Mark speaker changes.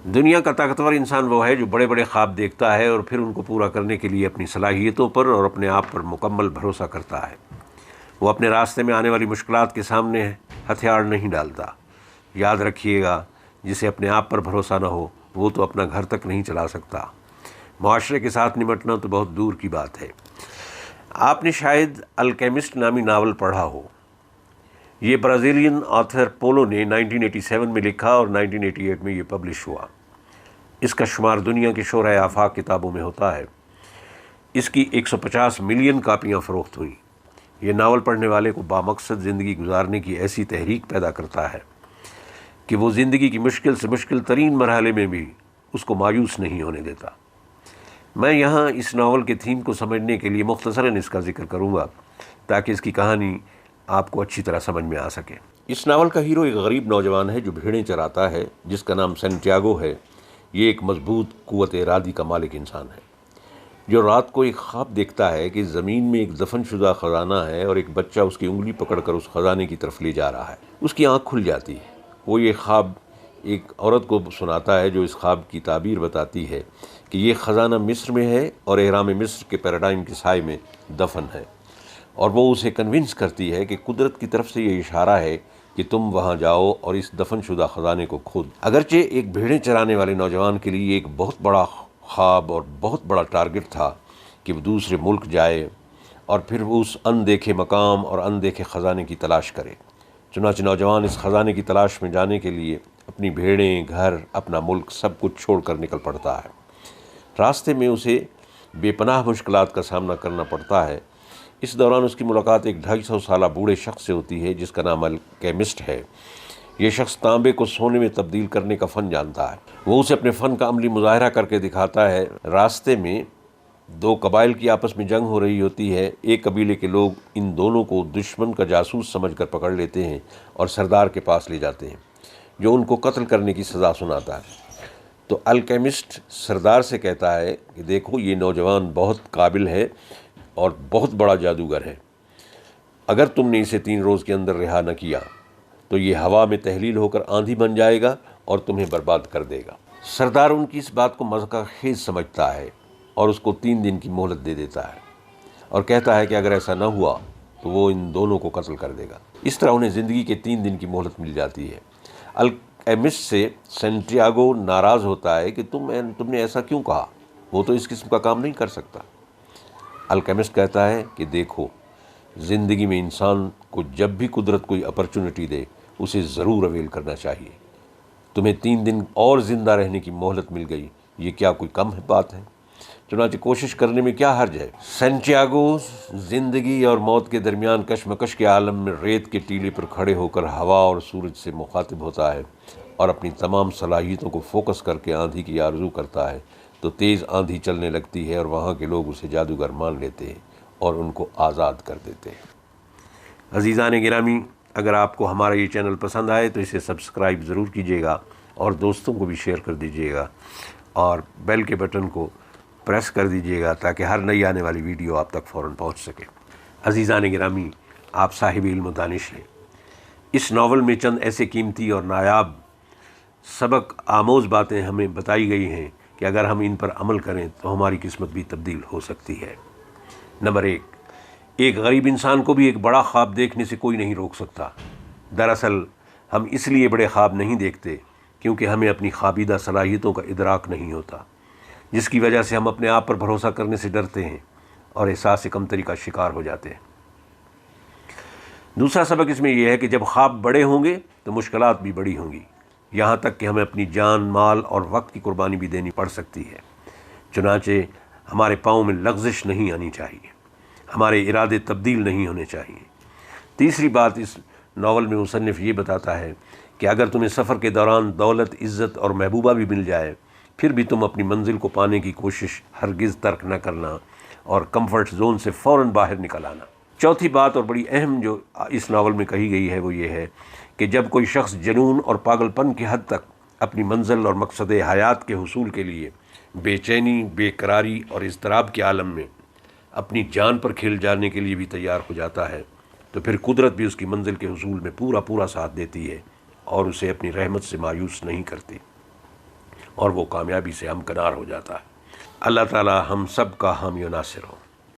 Speaker 1: دنیا کا طاقتور انسان وہ ہے جو بڑے بڑے خواب دیکھتا ہے اور پھر ان کو پورا کرنے کے لیے اپنی صلاحیتوں پر اور اپنے آپ پر مکمل بھروسہ کرتا ہے۔ وہ اپنے راستے میں آنے والی مشکلات کے سامنے ہتھیار نہیں ڈالتا۔ یاد رکھیے گا، جسے اپنے آپ پر بھروسہ نہ ہو وہ تو اپنا گھر تک نہیں چلا سکتا۔ معاشرے کے ساتھ نمٹنا تو بہت دور کی بات ہے۔ آپ نے شاید الکیمسٹ نامی ناول پڑھا ہو۔ یہ برازیلین آتھر پولو نے 1987 میں لکھا اور 1988 میں یہ پبلش ہوا۔ اس کا شمار دنیا کے شورۂ آفاق کتابوں میں ہوتا ہے۔ اس کی 150 ملین کاپیاں فروخت ہوئیں۔ یہ ناول پڑھنے والے کو بامقصد زندگی گزارنے کی ایسی تحریک پیدا کرتا ہے کہ وہ زندگی کی مشکل سے مشکل ترین مرحلے میں بھی اس کو مایوس نہیں ہونے دیتا۔ میں یہاں اس ناول کے تھیم کو سمجھنے کے لیے مختصراً اس کا ذکر کروں گا تاکہ اس کی کہانی آپ کو اچھی طرح سمجھ میں آ سکے۔ اس ناول کا ہیرو ایک غریب نوجوان ہے جو بھیڑیں چراتا ہے، جس کا نام سینٹیاگو ہے۔ یہ ایک مضبوط قوت ارادی کا مالک انسان ہے جو رات کو ایک خواب دیکھتا ہے کہ زمین میں ایک دفن شدہ خزانہ ہے اور ایک بچہ اس کی انگلی پکڑ کر اس خزانے کی طرف لے جا رہا ہے۔ اس کی آنکھ کھل جاتی ہے۔ وہ یہ خواب ایک عورت کو سناتا ہے جو اس خواب کی تعبیر بتاتی ہے کہ یہ خزانہ مصر میں ہے اور اہرام مصر کے پیراڈائم کے سائے میں دفن ہے، اور وہ اسے کنونس کرتی ہے کہ قدرت کی طرف سے یہ اشارہ ہے کہ تم وہاں جاؤ اور اس دفن شدہ خزانے کو کھود۔ اگرچہ ایک بھیڑیں چرانے والے نوجوان کے لیے ایک بہت بڑا خواب اور بہت بڑا ٹارگٹ تھا کہ وہ دوسرے ملک جائے اور پھر وہ اس اندیکھے مقام اور اندیکھے خزانے کی تلاش کرے۔ چنانچہ نوجوان اس خزانے کی تلاش میں جانے کے لیے اپنی بھیڑیں، گھر، اپنا ملک سب کچھ چھوڑ کر نکل پڑتا ہے۔ راستے میں اسے بے پناہ مشکلات کا سامنا کرنا پڑتا ہے۔ اس دوران اس کی ملاقات ایک 250 سالہ بوڑھے شخص سے ہوتی ہے جس کا نام الکیمسٹ ہے۔ یہ شخص تانبے کو سونے میں تبدیل کرنے کا فن جانتا ہے۔ وہ اسے اپنے فن کا عملی مظاہرہ کر کے دکھاتا ہے۔ راستے میں دو قبائل کی آپس میں جنگ ہو رہی ہوتی ہے۔ ایک قبیلے کے لوگ ان دونوں کو دشمن کا جاسوس سمجھ کر پکڑ لیتے ہیں اور سردار کے پاس لے جاتے ہیں جو ان کو قتل کرنے کی سزا سناتا ہے۔ تو الکیمسٹ سردار سے کہتا ہے کہ دیکھو، یہ نوجوان بہت قابل ہے اور بہت بڑا جادوگر ہے۔ اگر تم نے اسے 3 روز کے اندر رہا نہ کیا تو یہ ہوا میں تحلیل ہو کر آندھی بن جائے گا اور تمہیں برباد کر دے گا۔ سردار ان کی اس بات کو مضحکہ خیز سمجھتا ہے اور اس کو 3 دن کی مہلت دے دیتا ہے اور کہتا ہے کہ اگر ایسا نہ ہوا تو وہ ان دونوں کو قتل کر دے گا۔ اس طرح انہیں زندگی کے 3 دن کی مہلت مل جاتی ہے۔ الکیمسٹ سے سینٹیاگو ناراض ہوتا ہے کہ تم نے ایسا کیوں کہا، وہ تو اس قسم کا کام نہیں کر سکتا۔ الکیمسٹ کہتا ہے کہ دیکھو، زندگی میں انسان کو جب بھی قدرت کوئی اپرچونٹی دے اسے ضرور اویل کرنا چاہیے۔ تمہیں 3 دن اور زندہ رہنے کی مہلت مل گئی، یہ کیا کوئی کم بات ہے؟ چنانچہ کوشش کرنے میں کیا حرج ہے؟ سینٹیاگو زندگی اور موت کے درمیان کشمکش کے عالم میں ریت کے ٹیلے پر کھڑے ہو کر ہوا اور سورج سے مخاطب ہوتا ہے اور اپنی تمام صلاحیتوں کو فوکس کر کے آندھی کی آرزو کرتا ہے تو تیز آندھی چلنے لگتی ہے اور وہاں کے لوگ اسے جادوگر مان لیتے ہیں اور ان کو آزاد کر دیتے ہیں۔ عزیزان گرامی، اگر آپ کو ہمارا یہ چینل پسند آئے تو اسے سبسکرائب ضرور کیجیے گا اور دوستوں کو بھی شیئر کر دیجیے گا اور بیل کے بٹن کو پریس کر دیجیے گا تاکہ ہر نئی آنے والی ویڈیو آپ تک فوراً پہنچ سکے۔ عزیزان گرامی، آپ صاحب علم و دانش ہیں۔ اس ناول میں چند ایسے قیمتی اور نایاب سبق آموز باتیں ہمیں بتائی گئی ہیں کہ اگر ہم ان پر عمل کریں تو ہماری قسمت بھی تبدیل ہو سکتی ہے۔ نمبر 1، ایک غریب انسان کو بھی ایک بڑا خواب دیکھنے سے کوئی نہیں روک سکتا۔ دراصل ہم اس لیے بڑے خواب نہیں دیکھتے کیونکہ ہمیں اپنی خوابیدہ صلاحیتوں کا ادراک نہیں ہوتا، جس کی وجہ سے ہم اپنے آپ پر بھروسہ کرنے سے ڈرتے ہیں اور احساس کمتری کا شکار ہو جاتے ہیں۔ دوسرا سبق اس میں یہ ہے کہ جب خواب بڑے ہوں گے تو مشکلات بھی بڑی ہوں گی، یہاں تک کہ ہمیں اپنی جان، مال اور وقت کی قربانی بھی دینی پڑ سکتی ہے۔ چنانچہ ہمارے پاؤں میں لغزش نہیں آنی چاہیے، ہمارے ارادے تبدیل نہیں ہونے چاہیے۔ تیسری بات اس ناول میں مصنف یہ بتاتا ہے کہ اگر تمہیں سفر کے دوران دولت، عزت اور محبوبہ بھی مل جائے پھر بھی تم اپنی منزل کو پانے کی کوشش ہرگز ترک نہ کرنا اور کمفرٹ زون سے فوراً باہر نکل آنا۔ چوتھی بات اور بڑی اہم جو اس ناول میں کہی گئی ہے وہ یہ ہے کہ جب کوئی شخص جنون اور پاگل پن کی حد تک اپنی منزل اور مقصد حیات کے حصول کے لیے بے چینی، بے قراری اور اضطراب کے عالم میں اپنی جان پر کھیل جانے کے لیے بھی تیار ہو جاتا ہے تو پھر قدرت بھی اس کی منزل کے حصول میں پورا ساتھ دیتی ہے اور اسے اپنی رحمت سے مایوس نہیں کرتی۔ اور وہ کامیابی سے ہمکنار ہو جاتا ہے۔ اللہ تعالی ہم سب کا حامی و ناصر ہو۔